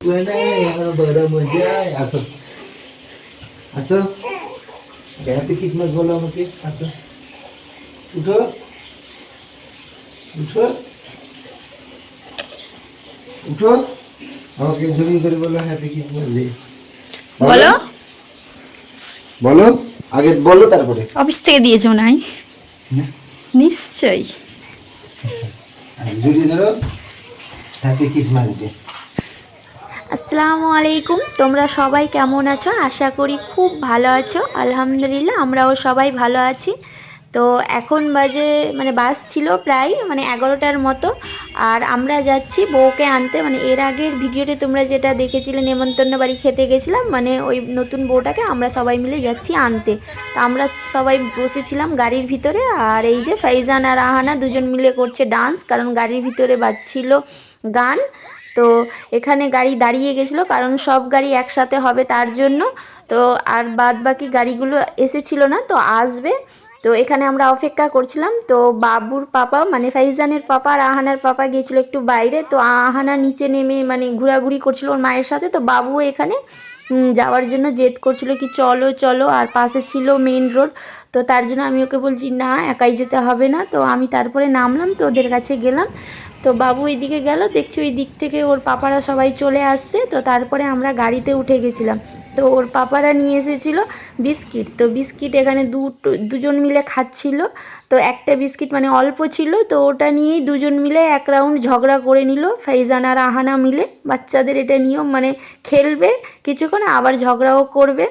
বড় মজা। আসো আসো, হ্যাপি ক্রিসমাস বলো আমাকে। আসো, উঠো উঠো উঠো, আমাকে জড়িয়ে ধরে বলো হ্যাপি ক্রিসমাস ডে। বলো বলো, আগে বলো তারপরে। অফিস থেকে দিয়েছে মনে হয়, নিশ্চয়ই। জড়িয়ে ধরো, হ্যাপি ক্রিসমাস ডে। আসসালামু আলাইকুম, তোমরা সবাই কেমন আছো? আশা করি খুব ভালো আছো। আলহামদুলিল্লাহ আমরাও সবাই ভালো আছি। তো এখন বাজে মানে বাজছিল প্রায় মানে 11টার মতো, আর আমরা যাচ্ছি বউকে আনতে। মানে এর আগের ভিডিওতে তোমরা যেটা দেখেছিলে নেমন্তন্ন বাড়ি খেতে গেছিলাম, মানে ওই নতুন বউটাকে আমরা সবাই মিলে যাচ্ছি আনতে। তো আমরা সবাই বসেছিলাম গাড়ির ভিতরে, আর এই যে ফাইজান আর আহানা দুজন মিলে করছে ডান্স, কারণ গাড়ির ভিতরে বাজছিল গান। তো এখানে গাড়ি দাঁড়িয়ে গেছিলো কারণ সব গাড়ি একসাথে হবে তার জন্য। তো আর বাদ বাকি গাড়িগুলো এসেছিলো না, তো আসবে। তো এখানে আমরা অপেক্ষা করছিলাম। তো বাবুর পাপা মানে ফাইজানের পাপা আর আহানার পাপা গিয়েছিল একটু বাইরে। তো আহানা নিচে নেমে মানে ঘোরাঘুরি করছিল ওর মায়ের সাথে। তো বাবু এখানে যাওয়ার জন্য জেদ করছিল কি চলো চলো, আর পাশে ছিল মেন রোড। তো তার জন্য আমি ওকে বলছি না একাই যেতে হবে না। তো আমি তারপরে নামলাম, তো ওদের কাছে গেলাম। তো বাবু এইদিকে গেল, দেখছি ওই দিক থেকে ওর পাপারা সবাই চলে আসছে। তো তারপরে আমরা গাড়িতে উঠে গেছিলাম। তো ওর পাপারা নিয়ে এসেছিল বিস্কিট। তো বিস্কিট এখানে দুজন মিলে খাচ্ছিল। তো একটা বিস্কিট মানে অল্প ছিল, তো ওটা নিয়েই দুজন মিলে এক রাউন্ড ঝগড়া করে নিল ফাইজান আর আহানা মিলে। বাচ্চাদের এটা নিয়ম, মানে খেলবে কিছুক্ষণ আবার ঝগড়াও করবে।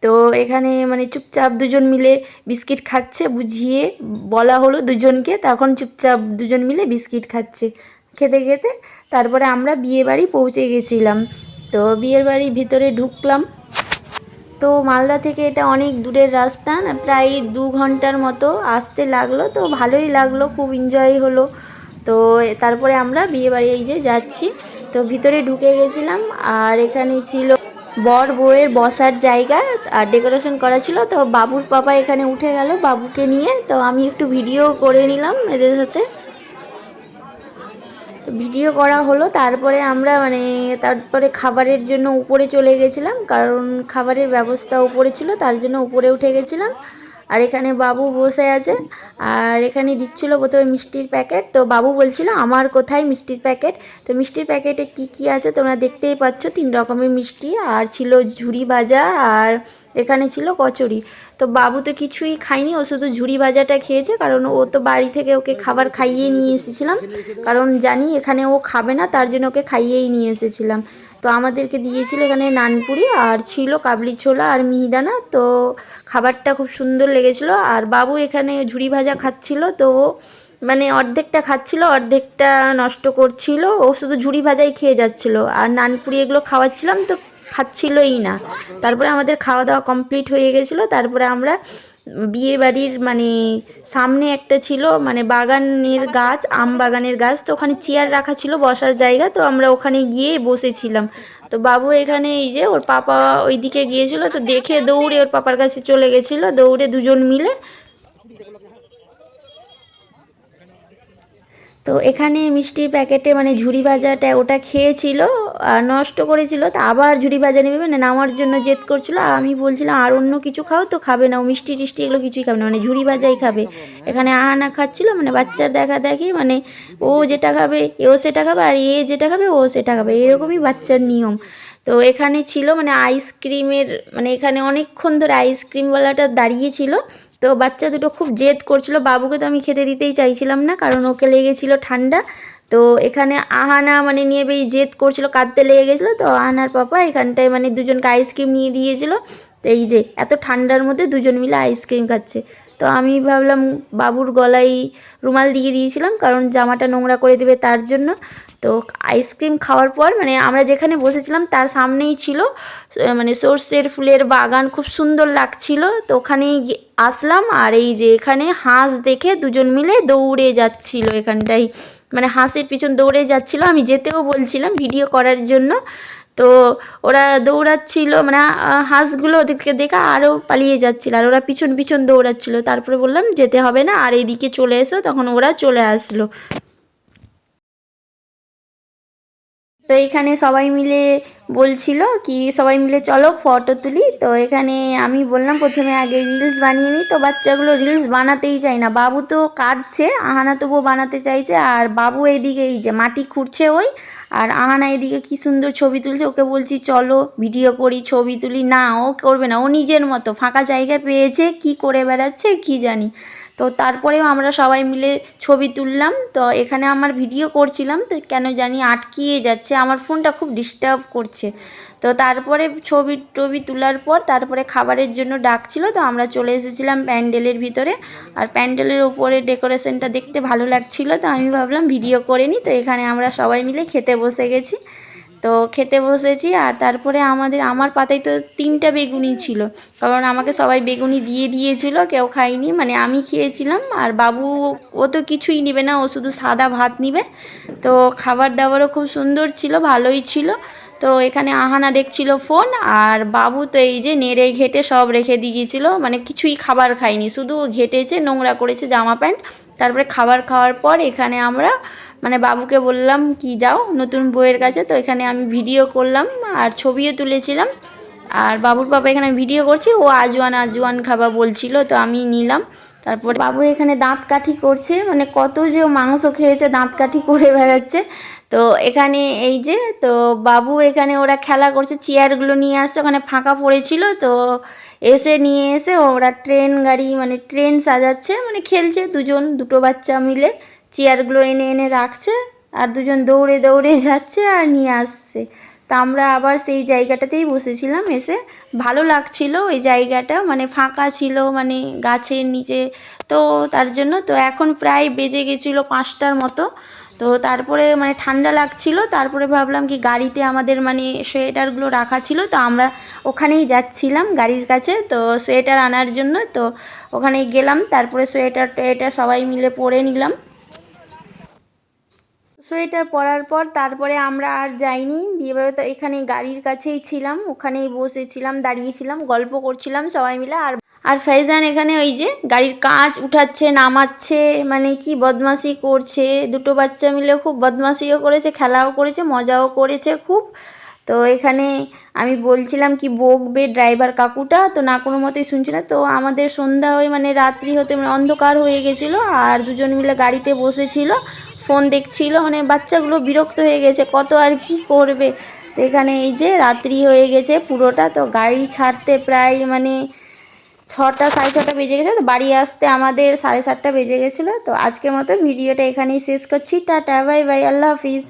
তো এখানে মানে চুপচাপ দুজন মিলে বিস্কিট খাচ্ছে, বুঝিয়ে বলা হলো দুজনকে, তখন চুপচাপ দুজন মিলে বিস্কিট খাচ্ছে। খেতে খেতে তারপরে আমরা বিয়ে বাড়ি পৌঁছে গেছিলাম। তো বিয়ের বাড়ির ভিতরে ঢুকলাম। তো মালদা থেকে এটা অনেক দূরের রাস্তা, প্রায় 2 ঘন্টার মতো আসতে লাগলো। তো ভালোই লাগলো, খুব এনজয় হলো। তো তারপরে আমরা বিয়ে বাড়ি এই যে যাচ্ছি। তো ভিতরে ঢুকে গেছিলাম, আর এখানে ছিল বর বউয়ের বসার জায়গা, আর ডেকোরেশন করা ছিল। তো বাবুর পাপা এখানে উঠে গেল বাবুকে নিয়ে। তো আমি একটু ভিডিও করে নিলাম এদের সাথে। তো ভিডিও করা হলো, তারপরে আমরা মানে তারপরে খাবারের জন্য উপরে চলে গেছিলাম, কারণ খাবারের ব্যবস্থা উপরে ছিল তার জন্য উপরে উঠে গেছিলাম। আর এখানে বাবু বসে আছে, আর এখানে দিচ্ছিল প্রথমে মিষ্টির প্যাকেট। তো বাবু বলছিল আমার কোথায় মিষ্টির প্যাকেট। তো মিষ্টির প্যাকেটে কি কি আছে তোমরা দেখতেই পাচ্ছ, 3 রকমের মিষ্টি, আর ছিল ঝুরি ভাজা, আর এখানে ছিল কচুরি। তো বাবু তো কিছুই খায়নি, ও শুধু ঝুরি ভাজাটা খেয়েছে, কারণ ও তো বাড়ি থেকে ওকে খাবার খাইয়ে নিয়ে এসেছিলাম, কারণ জানি এখানে ও খাবে না, তার জন্য ওকে খাইয়েই নিয়ে এসেছিলাম। তো আমাদেরকে দিয়েছিল এখানে নানপুরি, আর ছিল কাবলি ছোলা আর মিহিদানা। তো খাবারটা খুব সুন্দর লেগেছিলো। আর বাবু এখানে ঝুরি ভাজা খাচ্ছিল, তো মানে অর্ধেকটা খাচ্ছিল অর্ধেকটা নষ্ট করছিল, ও শুধু ঝুরি ভাজাই খেয়ে যাচ্ছিলো, আর নানপুরি এগুলো খাওয়াচ্ছিলাম তো খাচ্ছিলই না। তারপরে আমাদের খাওয়া দাওয়া কমপ্লিট হয়ে গেছিলো। তারপরে আমরা বিয়ে বাড়ির মানে সামনে একটা ছিল মানে বাগানের গাছ, আম বাগানের গাছ। তো ওখানে চেয়ার রাখা ছিল বসার জায়গা, তো আমরা ওখানে গিয়ে বসেছিলাম। তো বাবু এখানে এই যে ওর পাপা ওই দিকে গিয়েছিল, তো দেখে দৌড়ে ওর পাপার কাছে চলে গেছিলো, দৌড়ে দুজন মিলে। তো এখানে মিষ্টির প্যাকেটে মানে ঝুরি ভাজাটা ওটা খেয়েছিল আর নষ্ট করেছিল, তো আবার ঝুরি ভাজা নেবে মানে নেওয়ার জন্য জেদ করছিল। আর আমি বলছিলাম আর অন্য কিছু খাও, তো খাবে না, ও মিষ্টি টিষ্টি এগুলো কিছুই খাবে না, মানে ঝুরি ভাজাই খাবে। এখানে আহানা খাচ্ছিল, মানে বাচ্চার দেখা দেখি মানে ও যেটা খাবে এও সেটা খাবে, আর এ যেটা খাবে ও সেটা খাবে, এরকমই বাচ্চার নিয়ম। তো এখানে ছিল মানে আইসক্রিমের মানে এখানে অনেকক্ষণ ধরে আইসক্রিমওয়ালাটা দাঁড়িয়ে ছিল। তো বাচ্চা দুটো খুব জেদ করছিল, বাবুকে তো আমি খেতে দিতেই চাইছিলাম না, কারণ ওকে লেগেছিল ঠান্ডা। তো এখানে আহানা মানে নিয়ে বেশ জেদ করছিল, কাঁদতে লেগে গেছিলো। তো আহানার পাপা এখানটায় মানে দুজনকে আইসক্রিম নিয়ে দিয়েছিল। তো এই যে এত ঠান্ডার মধ্যে দুজন মিলে আইসক্রিম খাচ্ছে। তো আমি ভাবলাম বাবুর গলায় রুমাল দিয়ে দিয়েছিলাম, কারণ জামাটা নোংরা করে দেবে তার জন্য। তো আইসক্রিম খাওয়ার পর মানে আমরা যেখানে বসেছিলাম তার সামনেই ছিল মানে সর্ষের ফুলের বাগান, খুব সুন্দর লাগছিল। তো ওখানেই আসলাম, আর এই যে এখানে হাঁস দেখে দুজন মিলে দৌড়ে যাচ্ছিল এখানটায়, মানে হাঁসের পিছন দৌড়ে যাচ্ছিল। আমি যেতেও বলছিলাম ভিডিও করার জন্য, তো ওরা দৌড়াচ্ছিল মানে হাঁসগুলো ওদেরকে দেখে আরও পালিয়ে যাচ্ছিল, আর ওরা পিছন পিছন দৌড়াচ্ছিল। তারপরে বললাম যেতে হবে না, আর এইদিকে চলে এসো, তখন ওরা চলে আসলো। তো এখানে সবাই মিলে বলছিল কি সবাই মিলে চলো ফটো তুলি। তো এখানে আমি বললাম প্রথমে আগে রিলস বানিয়ে নিই। তো বাচ্চাগুলো রিলস বানাতেই চায় না। বাবু তো কাঁদছে, আহানা তবুও বানাতে চাইছে, আর বাবু এইদিকে এই যে মাটি খুঁড়ছে ওই, আর আহানা এদিকে কি সুন্দর ছবি তুলছে। ওকে বলছি চলো ভিডিও করি, ছবি তুলি, না ও করবে না। ও নিজের মতো ফাঁকা জায়গা পেয়েছে, কি করে বেড়াচ্ছে কি জানি। তো তারপরেও আমরা সবাই মিলে ছবি তুললাম। তো এখানে আমার ভিডিও করছিলাম, তো কেন জানি আটকিয়ে যাচ্ছে, আমার ফোনটা খুব ডিস্টার্ব করছে। তো তারপরে ছবি টবি তোলার পর তারপরে খাবারের জন্য ডাকছিল। তো আমরা চলে এসেছিলাম প্যান্ডেলের ভিতরে, আর প্যান্ডেলের উপরে ডেকোরেশনটা দেখতে ভালো লাগছিল। তো আমি ভাবলাম ভিডিও করে নিই। তো এখানে আমরা সবাই মিলে খেতে বসে গেছি। তো খেতে বসেছি, আর তারপরে আমার পাতায় তো 3টা বেগুনি ছিল, কারণ আমাকে সবাই বেগুনি দিয়ে দিয়েছিল, কেউ খায়নি, মানে আমি খেয়েছিলাম। আর বাবু ও তো কিছুই নেবে না, ও শুধু সাদা ভাত নিবে। তো খাবার দাবারও খুব সুন্দর ছিল, ভালোই ছিল। তো এখানে আহানা দেখছিল ফোন, আর বাবু তো এই যে নেড়ে ঘেটে সব রেখে দিয়েছিল, মানে কিছুই খাবার খায়নি, শুধু ঘেটেছে, নোংরা করেছে জামা প্যান্ট। তারপরে খাবার খাওয়ার পর এখানে আমরা মানে বাবুকে বললাম কি যাও নতুন বউয়ের কাছে। তো এখানে আমি ভিডিও করলাম আর ছবিও তুলেছিলাম। আর বাবুর পাপা এখানে ভিডিও করছি, ও আজওয়ান আজওয়ান খাবা বলছিল, তো আমি নিলাম। তারপর বাবু এখানে দাঁত কাঠি করছে, মানে কত যে ও মাংস খেয়েছে দাঁত কাঠি করে বেড়াচ্ছে। তো এখানে এই যে তো বাবু এখানে ওরা খেলা করছে, চেয়ারগুলো নিয়ে আসছে, ওখানে ফাঁকা পড়েছিল। তো এসে নিয়ে এসে ওরা ট্রেন গাড়ি মানে ট্রেন সাজাচ্ছে, মানে খেলছে দুটো বাচ্চা মিলে, চেয়ারগুলো এনে এনে রাখছে, আর দুজন দৌড়ে দৌড়ে যাচ্ছে আর নিয়ে আসছে। তা আমরা আবার সেই জায়গাটাতেই বসেছিলাম এসে, ভালো লাগছিল ওই জায়গাটা, মানে ফাঁকা ছিল, মানে গাছের নিচে। তো তার জন্য তো এখন প্রায় বেজে গেছিলো 5টার মতো। তো তারপরে মানে ঠান্ডা লাগছিল, তারপরে ভাবলাম কি গাড়িতে আমাদের মানে সোয়েটারগুলো রাখা ছিল, তো আমরা ওখানেই যাচ্ছিলাম গাড়ির কাছে, তো সোয়েটার আনার জন্য। তো ওখানেই গেলাম, তারপরে সোয়েটার সবাই মিলে পরে নিলাম। সোয়েটার পরার পর তারপরে আমরা আর যাইনি বিয়েবাড়ি, তো এখানে গাড়ির কাছেই ছিলাম, ওখানেই বসেছিলাম, দাঁড়িয়েছিলাম, গল্প করছিলাম সবাই মিলে। আর ফাইজান এখানে ওই যে গাড়ির কাঁচ উঠাচ্ছে নামাচ্ছে, মানে কি বদমাশি করছে। দুটো বাচ্চা মিলে খুব বদমাশিও করেছে, খেলাও করেছে, মজাও করেছে খুব। তো এখানে আমি বলছিলাম কি বকবে ড্রাইভার কাকুটা, তো না কোনো মতেই শুনছে না। তো আমাদের সন্ধ্যা হয়ে মানে রাত্রি হতে মানে অন্ধকার হয়ে গেছিলো, আর দুজন মিলে গাড়িতে বসেছিল, ফোন দেখছিল, মানে বাচ্চাগুলো বিরক্ত হয়ে গেছে, কত আর কি করবে। তো এখানে এই যে রাত্রি হয়ে গেছে পুরোটা, তো গাড়ি ছাড়তে প্রায় মানে 6টা 6:30 বেজে গেছে। তো বাড়ি আসতে আমাদের 7:30 বেজে গেছিলো। তো আজকের মতো ভিডিওটা এখানেই শেষ করছি। টাটা বাই বাই, আল্লাহ হাফিজ।